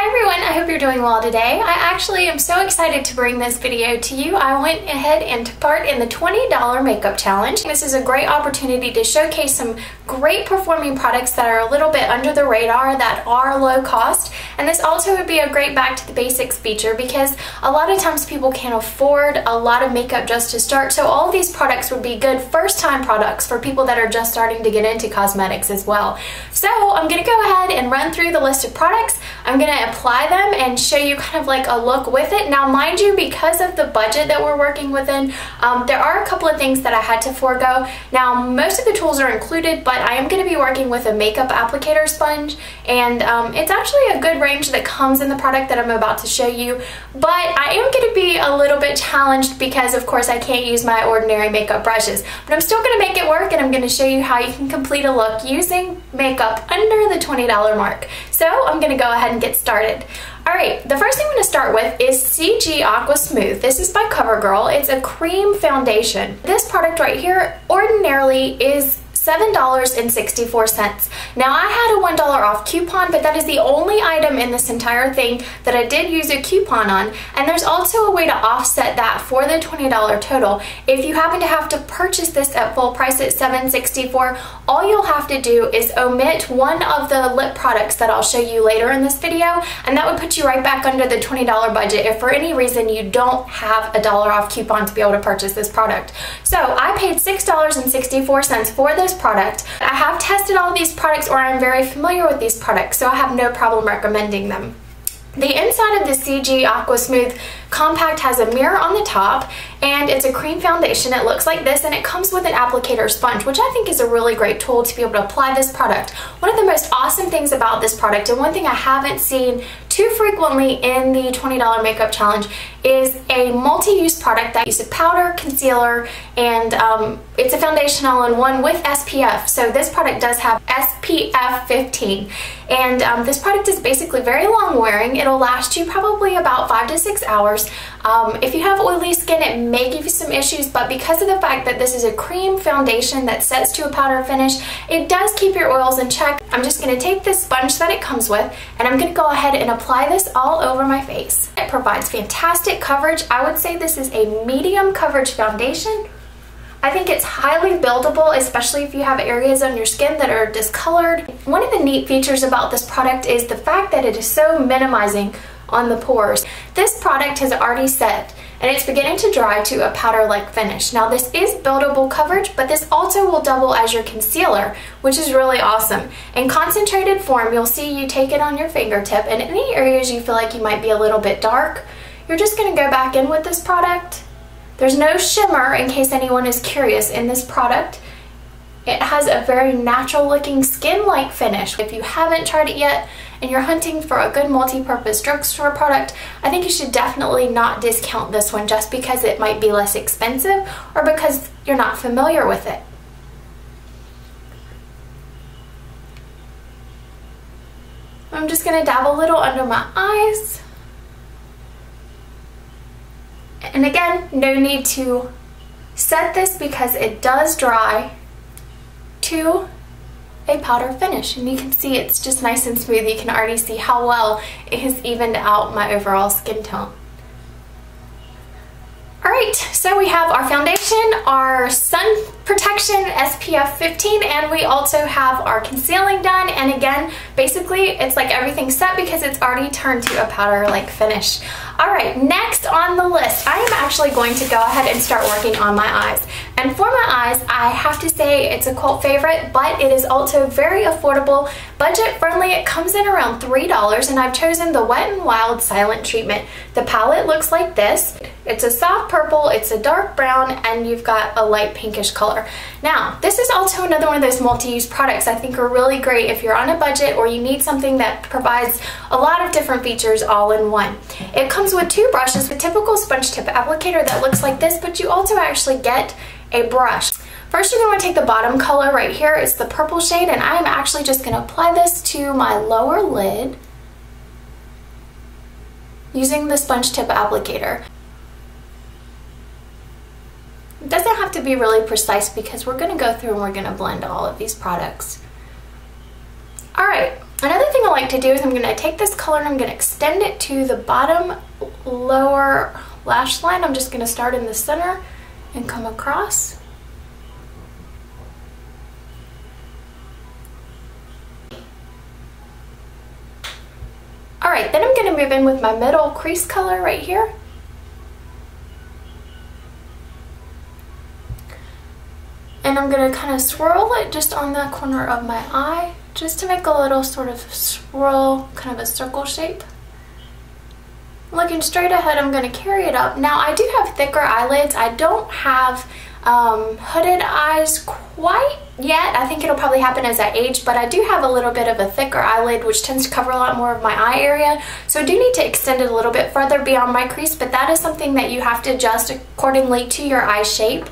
Hi everyone, I hope you're doing well today. I actually am so excited to bring this video to you. I went ahead and took part in the $20 makeup challenge. This is a great opportunity to showcase some great performing products that are a little bit under the radar, that are low cost. And this also would be a great back to the basics feature because a lot of times people can't afford a lot of makeup just to start. So all of these products would be good first time products for people that are just starting to get into cosmetics as well. So I'm going to go ahead and run through the list of products. I'm going to apply them and show you kind of like a look with it. Now mind you, because of the budget that we're working within, there are a couple of things that I had to forego. Now most of the tools are included, but I am going to be working with a makeup applicator sponge, and it's actually a good range that comes in the product that I'm about to show you, but I am going to be a little bit challenged because of course I can't use my ordinary makeup brushes, but I'm still going to make it work, and I'm going to show you how you can complete a look using makeup under the $20 mark. So I'm going to go ahead and get started. Alright, the first thing I'm going to start with is CG Aqua Smooth. This is by Covergirl. It's a cream foundation. This product right here ordinarily is $7.64. Now I had a $1 off coupon, but that is the only item in this entire thing that I did use a coupon on, and there's also a way to offset that for the $20 total. If you happen to have to purchase this at full price at $7.64, all you'll have to do is omit one of the lip products that I'll show you later in this video, and that would put you right back under the $20 budget if for any reason you don't have a $1 off coupon to be able to purchase this product. So I paid $6.64 for this product. I have tested all of these products, or I'm very familiar with these products, so I have no problem recommending them. The inside of the CG Aqua Smooth Compact has a mirror on the top, and it's a cream foundation. It looks like this, and it comes with an applicator sponge, which I think is a really great tool to be able to apply this product. One of the most awesome things about this product, and one thing I haven't seen too frequently in the $20 makeup challenge, is a multi-use product that uses powder, concealer, and it's a foundation all-in-one with SPF. So this product does have SPF 15, and this product is basically very long wearing. It'll last you probably about 5 to 6 hours. If you have oily skin, it may give you some issues, but because of the fact that this is a cream foundation that sets to a powder finish, it does keep your oils in check. I'm just going to take this sponge that it comes with, and I'm going to go ahead and apply this all over my face. It provides fantastic coverage. I would say this is a medium coverage foundation. I think it's highly buildable, especially if you have areas on your skin that are discolored. One of the neat features about this product is the fact that it is so minimizing on the pores. This product has already set, and it's beginning to dry to a powder-like finish. Now this is buildable coverage, but this also will double as your concealer, which is really awesome. In concentrated form, you'll see you take it on your fingertip, and any areas you feel like you might be a little bit dark, you're just going to go back in with this product. There's no shimmer, in case anyone is curious, in this product. It has a very natural looking skin-like finish. If you haven't tried it yet and you're hunting for a good multi-purpose drugstore product, I think you should definitely not discount this one just because it might be less expensive or because you're not familiar with it. I'm just going to dab a little under my eyes. And again, no need to set this because it does dry to a powder finish, and you can see it's just nice and smooth. You can already see how well it has evened out my overall skin tone. Alright, so we have our foundation, our sun protection SPF 15, and we also have our concealing done. And again, basically it's like everything's set because it's already turned to a powder-like finish. Alright, next on the list, I am actually going to go ahead and start working on my eyes. And for my eyes, I have to say it's a cult favorite, but it is also very affordable, budget friendly. It comes in around $3, and I've chosen the Wet n Wild Silent Treatment. The palette looks like this. It's a soft purple, it's a dark brown, and you've got a light pinkish color. Now, this is also another one of those multi-use products I think are really great if you're on a budget or you need something that provides a lot of different features all in one. It comes with 2 brushes, a typical sponge tip applicator that looks like this, but you also actually get a brush. First, you're going to take the bottom color right here. It's the purple shade, and I am actually just going to apply this to my lower lid using the sponge tip applicator. It doesn't have to be really precise because we're going to go through and we're going to blend all of these products. Alright, another thing I like to do is I'm going to take this color and I'm going to extend it to the bottom lower lash line. I'm just going to start in the center and come across. Alright, then I'm going to move in with my middle crease color right here. And I'm going to kind of swirl it just on the corner of my eye, just to make a little sort of swirl, kind of a circle shape. Looking straight ahead, I'm going to carry it up. Now, I do have thicker eyelids. I don't have hooded eyes quite yet. I think it'll probably happen as I age, but I do have a little bit of a thicker eyelid, which tends to cover a lot more of my eye area. So I do need to extend it a little bit further beyond my crease, but that is something that you have to adjust accordingly to your eye shape.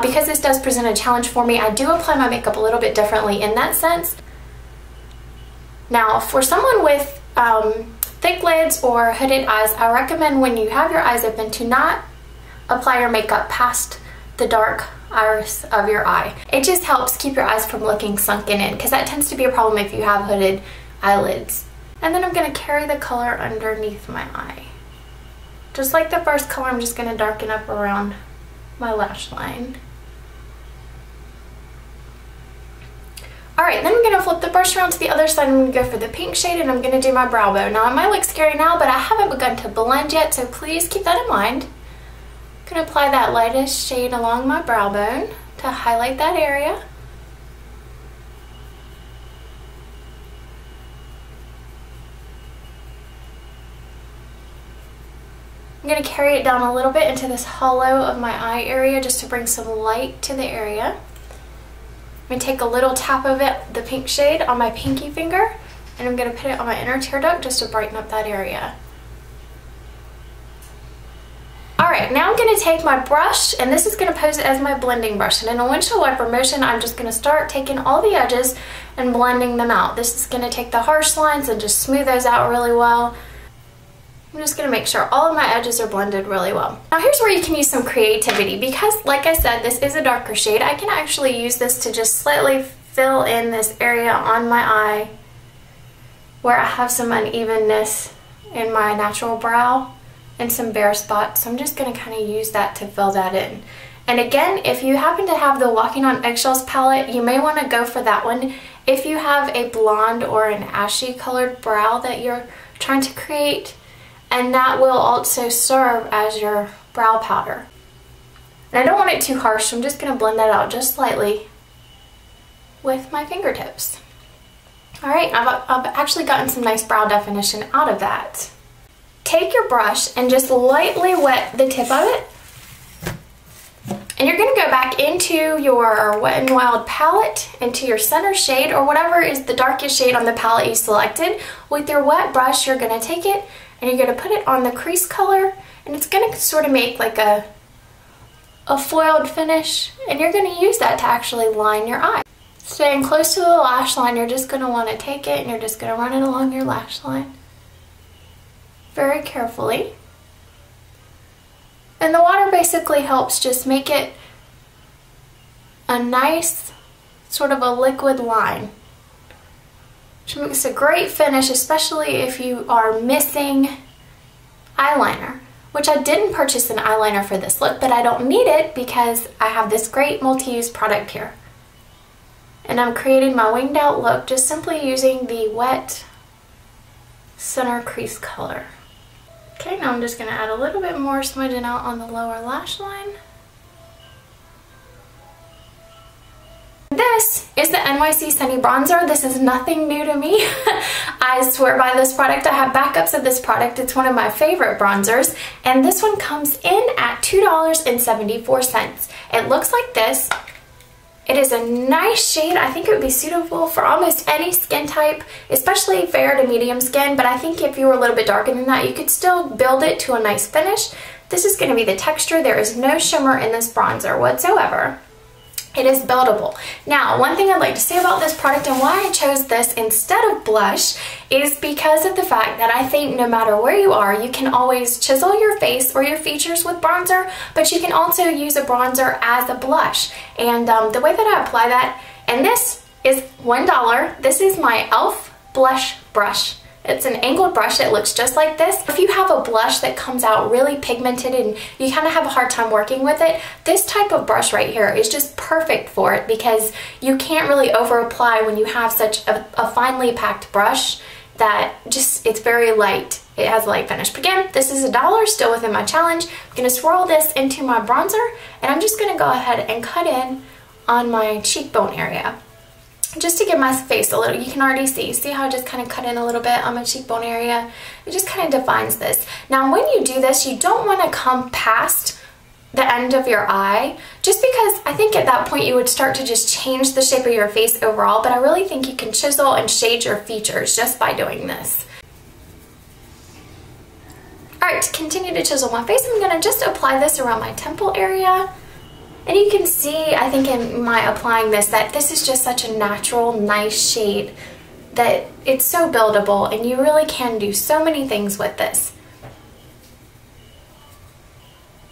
Because this does present a challenge for me, I do apply my makeup a little bit differently in that sense. Now, for someone with thick lids or hooded eyes, I recommend when you have your eyes open to not apply your makeup past the dark iris of your eye. It just helps keep your eyes from looking sunken in, because that tends to be a problem if you have hooded eyelids. And then I'm going to carry the color underneath my eye. Just like the first color, I'm just going to darken up around my lash line. Alright, then I'm going to flip the brush around to the other side. I'm going to go for the pink shade and I'm going to do my brow bone. Now, it might look scary now, but I haven't begun to blend yet, so please keep that in mind. I'm going to apply that lightest shade along my brow bone to highlight that area. I'm going to carry it down a little bit into this hollow of my eye area just to bring some light to the area. I'm going to take a little tap of it, the pink shade, on my pinky finger, and I'm going to put it on my inner tear duct just to brighten up that area. Alright, now I'm going to take my brush, and this is going to pose as my blending brush. And in a windshield wiper motion, I'm just going to start taking all the edges and blending them out. This is going to take the harsh lines and just smooth those out really well. I'm just going to make sure all of my edges are blended really well. Now here's where you can use some creativity, because like I said, this is a darker shade. I can actually use this to just slightly fill in this area on my eye where I have some unevenness in my natural brow and some bare spots. So I'm just going to kind of use that to fill that in. And again, if you happen to have the Walking on Eggshells palette, you may want to go for that one. If you have a blonde or an ashy colored brow that you're trying to create, and that will also serve as your brow powder. And I don't want it too harsh, so I'm just going to blend that out just slightly with my fingertips. Alright, I've actually gotten some nice brow definition out of that. Take your brush and just lightly wet the tip of it. And you're going to go back into your Wet n Wild palette, into your center shade, or whatever is the darkest shade on the palette you selected. With your wet brush, you're going to take it and you're going to put it on the crease color, and it's going to sort of make like a foiled finish, and you're going to use that to actually line your eye. Staying close to the lash line, you're just going to want to take it and you're just going to run it along your lash line very carefully. And the water basically helps just make it a nice sort of a liquid line, which makes a great finish, especially if you are missing eyeliner, which I didn't purchase an eyeliner for this look, but I don't need it because I have this great multi-use product here. And I'm creating my winged out look just simply using the wet center crease color. Okay, now I'm just going to add a little bit more smudging out on the lower lash line. This is the NYC Sunny Bronzer. This is nothing new to me. I swear by this product. I have backups of this product. It's one of my favorite bronzers. And this one comes in at $2.74. It looks like this. It is a nice shade. I think it would be suitable for almost any skin type, especially fair to medium skin, but I think if you were a little bit darker than that, you could still build it to a nice finish. This is going to be the texture. There is no shimmer in this bronzer whatsoever. It is buildable. Now, one thing I'd like to say about this product and why I chose this instead of blush is because of the fact that I think no matter where you are, you can always chisel your face or your features with bronzer, but you can also use a bronzer as a blush. And the way that I apply that, and this is $1. This is my e.l.f. blush brush. It's an angled brush. It looks just like this. If you have a blush that comes out really pigmented and you kind of have a hard time working with it, this type of brush right here is just perfect for it because you can't really over apply when you have such a finely packed brush that just, it's very light. It has a light finish. But again, this is $1, still within my challenge. I'm going to swirl this into my bronzer, and I'm just going to go ahead and cut in on my cheekbone area, just to give my face a little, you can already see how I just kind of cut in a little bit on my cheekbone area. It just kind of defines this. Now when you do this, you don't want to come past the end of your eye, just because I think at that point you would start to just change the shape of your face overall, but I really think you can chisel and shade your features just by doing this. Alright, to continue to chisel my face, I'm going to just apply this around my temple area. And you can see, I think in my applying this, that this is just such a natural, nice shade that it's so buildable and you really can do so many things with this.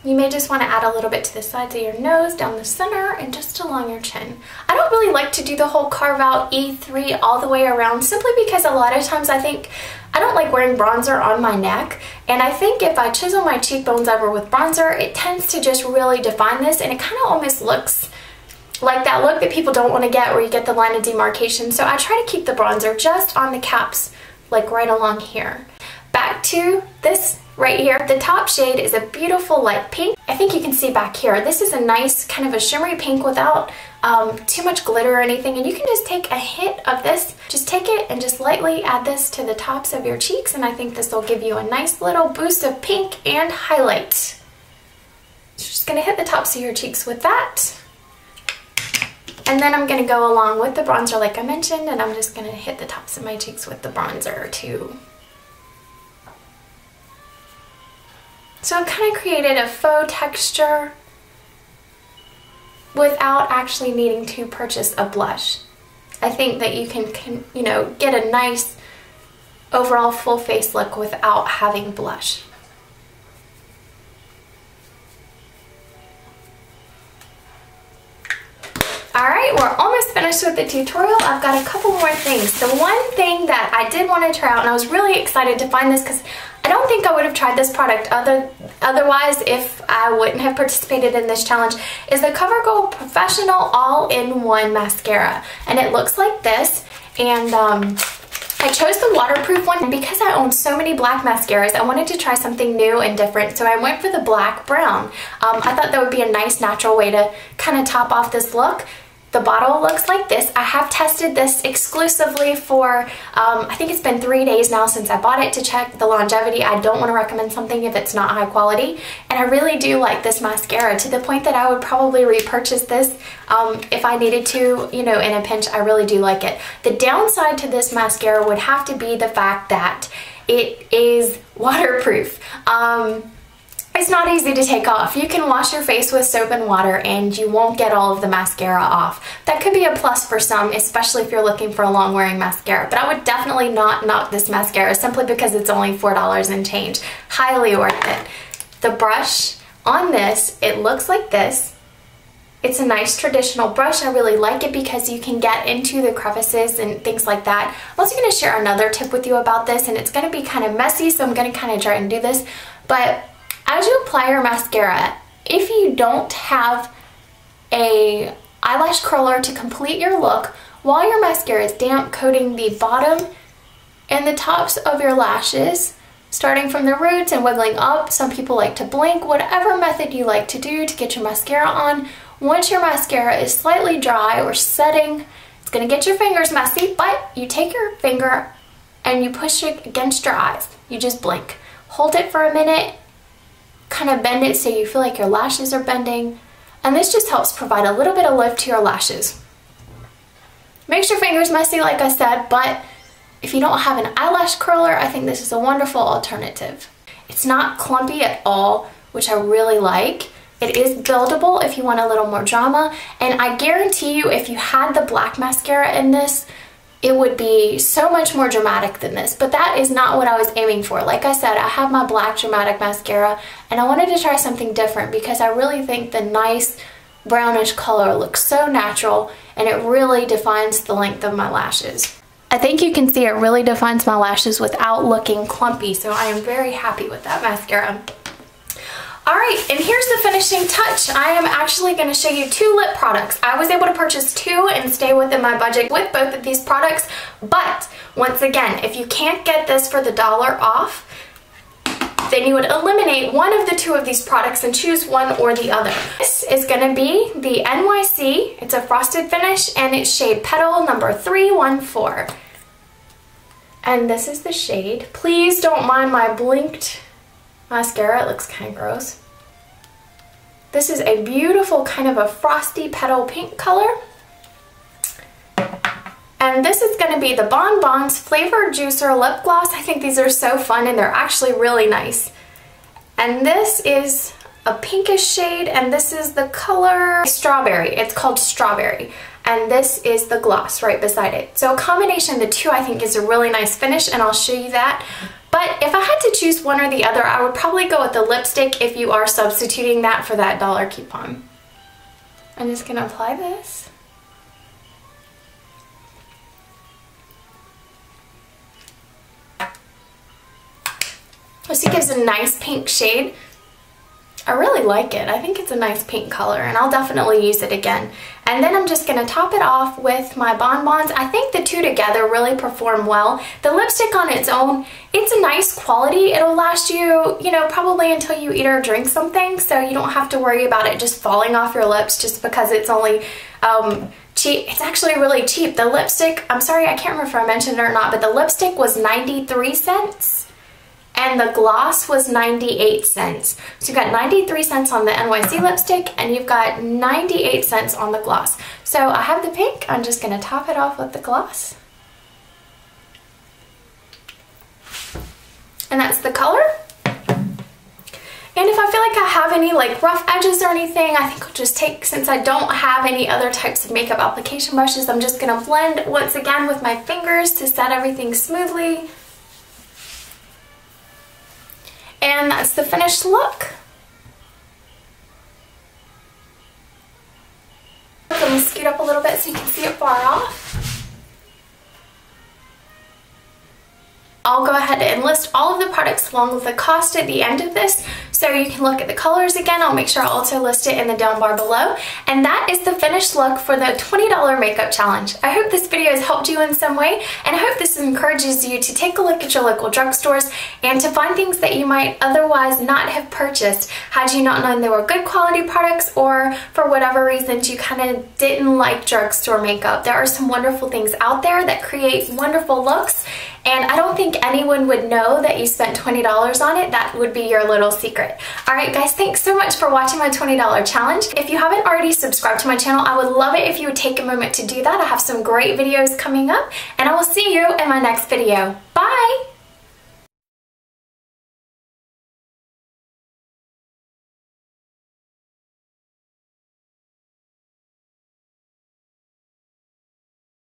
You may just want to add a little bit to the sides of your nose, down the center, and just along your chin. I don't really like to do the whole carve out E3 all the way around, simply because a lot of times I think I don't like wearing bronzer on my neck, and I think if I chisel my cheekbones over with bronzer, it tends to just really define this, and it kind of almost looks like that look that people don't want to get where you get the line of demarcation. So I try to keep the bronzer just on the caps, like right along here. Back to this right here. The top shade is a beautiful light pink. I think you can see back here. This is a nice kind of a shimmery pink without too much glitter or anything, and you can just take a hit of this. Just take it and just lightly add this to the tops of your cheeks, and I think this will give you a nice little boost of pink and highlight. Just gonna hit the tops of your cheeks with that. And then I'm going to go along with the bronzer like I mentioned, and I'm just going to hit the tops of my cheeks with the bronzer too. So I've kind of created a faux texture without actually needing to purchase a blush. I think that you can you know, get a nice overall full face look without having blush. Alright, we're almost finished with the tutorial. I've got a couple more things. The one thing that I did want to try out, and I was really excited to find this because I don't think I would have tried this product otherwise if I wouldn't have participated in this challenge, is the Covergirl Professional All-in-One Mascara. And it looks like this, and I chose the waterproof one, and because I own so many black mascaras, I wanted to try something new and different, so I went for the black brown. I thought that would be a nice natural way to kind of top off this look. The bottle looks like this. I have tested this exclusively for, I think it's been 3 days now since I bought it, to check the longevity. I don't want to recommend something if it's not high quality, and I really do like this mascara to the point that I would probably repurchase this if I needed to, you know, in a pinch. I really do like it. The downside to this mascara would have to be the fact that it is waterproof. It's not easy to take off. You can wash your face with soap and water and you won't get all of the mascara off. That could be a plus for some, especially if you're looking for a long wearing mascara, but I would definitely not knock this mascara simply because it's only $4 and change. Highly worth it. The brush on this, it looks like this. It's a nice traditional brush. I really like it because you can get into the crevices and things like that. I'm also going to share another tip with you about this, and it's going to be kind of messy, so I'm going to kind of try and do this. But as you apply your mascara, if you don't have a eyelash curler to complete your look, while your mascara is damp, coating the bottom and the tops of your lashes, starting from the roots and wiggling up. Some people like to blink. Whatever method you like to do to get your mascara on, once your mascara is slightly dry or setting, it's going to get your fingers messy, but you take your finger and you push it against your eyes. You just blink. Hold it for a minute, kind of bend it so you feel like your lashes are bending, and this just helps provide a little bit of lift to your lashes. Makes your fingers messy, like I said, but if you don't have an eyelash curler, I think this is a wonderful alternative. It's not clumpy at all, which I really like. It is buildable if you want a little more drama, and I guarantee you if you had the black mascara in this, it would be so much more dramatic than this, but that is not what I was aiming for. Like I said, I have my black dramatic mascara, and I wanted to try something different because I really think the nice brownish color looks so natural, and it really defines the length of my lashes. I think you can see it really defines my lashes without looking clumpy, so I am very happy with that mascara. Alright, and here's the finishing touch. I am actually going to show you 2 lip products. I was able to purchase 2 and stay within my budget with both of these products, but once again, if you can't get this for the $1 off, then you would eliminate one of the 2 of these products and choose one or the other. This is going to be the NYC. It's a frosted finish and it's shade Petal number 314. And this is the shade. Please don't mind my blinked mascara, it looks kind of gross. This is a beautiful kind of a frosty petal pink color. And this is going to be the Bon Bons Flavor Juicer Lip Gloss. I think these are so fun and they're actually really nice. And this is a pinkish shade and this is the color Strawberry. It's called Strawberry. And this is the gloss right beside it. So a combination of the 2 I think is a really nice finish and I'll show you that. But if I had to choose one or the other, I would probably go with the lipstick if you are substituting that for that $1 coupon. I'm just going to apply this. This gives a nice pink shade. I really like it. I think it's a nice pink color and I'll definitely use it again. And then I'm just going to top it off with my Bon Bons. I think the 2 together really perform well. The lipstick on its own, it's a nice quality. It'll last you, you know, probably until you eat or drink something, so you don't have to worry about it just falling off your lips just because it's only cheap. It's actually really cheap. The lipstick, I'm sorry, I can't remember if I mentioned it or not, but the lipstick was 93 cents. And the gloss was 98 cents. So you've got 93 cents on the NYC lipstick and you've got 98 cents on the gloss. So I have the pink. I'm just going to top it off with the gloss. And that's the color. And if I feel like I have any like rough edges or anything, I think I'll just take, since I don't have any other types of makeup application brushes, I'm just going to blend once again with my fingers to set everything smoothly. And that's the finished look. Let me scoot up a little bit so you can see it far off. I'll go ahead and list all of the products along with the cost at the end of this, so you can look at the colors again. I'll make sure I'll also list it in the down bar below. And that is the finished look for the $20 makeup challenge. I hope this video has helped you in some way, and I hope this encourages you to take a look at your local drugstores and to find things that you might otherwise not have purchased had you not known they were good quality products, or for whatever reasons you kind of didn't like drugstore makeup. There are some wonderful things out there that create wonderful looks, and I don't think anyone would know that you spent $20 on it. That would be your little secret. Alright guys, thanks so much for watching my $20 challenge. If you haven't already subscribed to my channel, I would love it if you would take a moment to do that. I have some great videos coming up, and I will see you in my next video. Bye!